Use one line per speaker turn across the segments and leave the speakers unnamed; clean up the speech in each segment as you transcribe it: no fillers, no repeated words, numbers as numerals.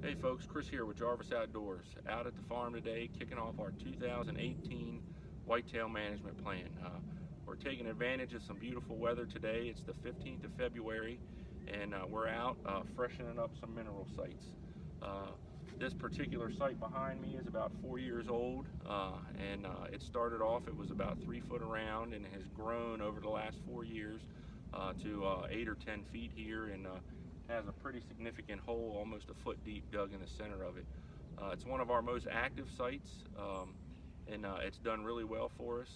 Hey folks, Chris here with Jarvis Outdoors, out at the farm today kicking off our 2018 whitetail management plan. We're taking advantage of some beautiful weather today. It's the 15th of February and we're out freshening up some mineral sites. This particular site behind me is about 4 years old and it started off, it was about 3 foot around and has grown over the last 4 years to 8 or 10 feet here, and has a pretty significant hole, almost a foot deep, dug in the center of it. It's one of our most active sites, and it's done really well for us.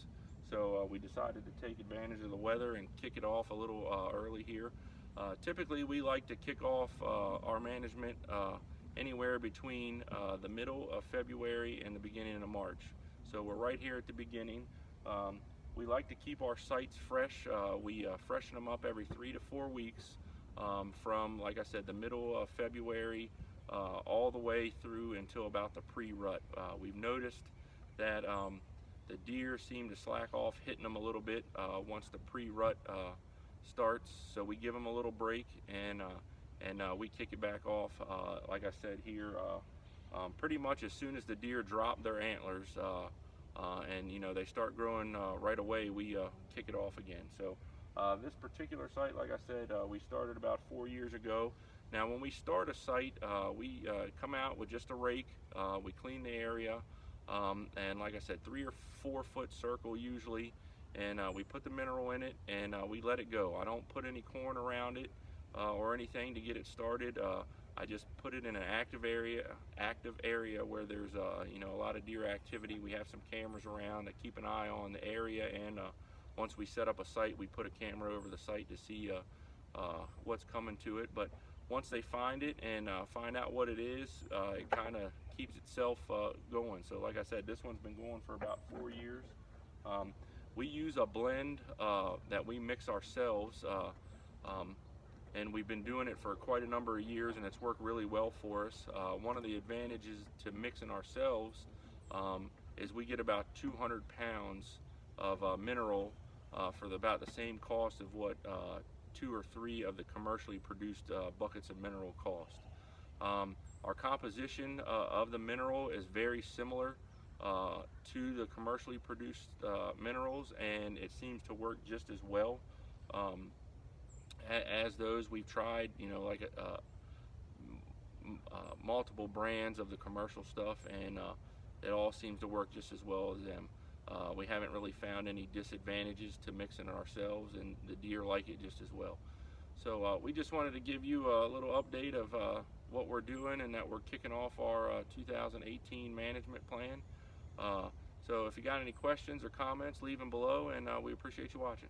So we decided to take advantage of the weather and kick it off a little early here. Typically we like to kick off our management anywhere between the middle of February and the beginning of March. So we're right here at the beginning. We like to keep our sites fresh. We freshen them up every 3 to 4 weeks. From, like I said, the middle of February all the way through until about the pre-rut. We've noticed that the deer seem to slack off hitting them a little bit once the pre-rut starts, so we give them a little break, and we kick it back off, like I said here, pretty much as soon as the deer drop their antlers and they start growing right away, we kick it off again. So this particular site, like I said, we started about 4 years ago. Now when we start a site, we come out with just a rake, we clean the area, and like I said, 3 or 4 foot circle usually, and we put the mineral in it and we let it go. I don't put any corn around it or anything to get it started. I just put it in an active area where there's a lot of deer activity. We have some cameras around that keep an eye on the area, and once we set up a site, we put a camera over the site to see what's coming to it. But once they find it and find out what it is, it kind of keeps itself going. So like I said, this one's been going for about 4 years. We use a blend that we mix ourselves, and we've been doing it for quite a number of years, and it's worked really well for us. One of the advantages to mixing ourselves is we get about 200 pounds of mineral for about the same cost of what 2 or 3 of the commercially produced buckets of mineral cost. Our composition of the mineral is very similar to the commercially produced minerals, and it seems to work just as well as those. We've tried, like multiple brands of the commercial stuff, and it all seems to work just as well as them. We haven't really found any disadvantages to mixing it ourselves, and the deer like it just as well. So we just wanted to give you a little update of what we're doing, and that we're kicking off our 2018 management plan. So if you got any questions or comments, leave them below, and we appreciate you watching.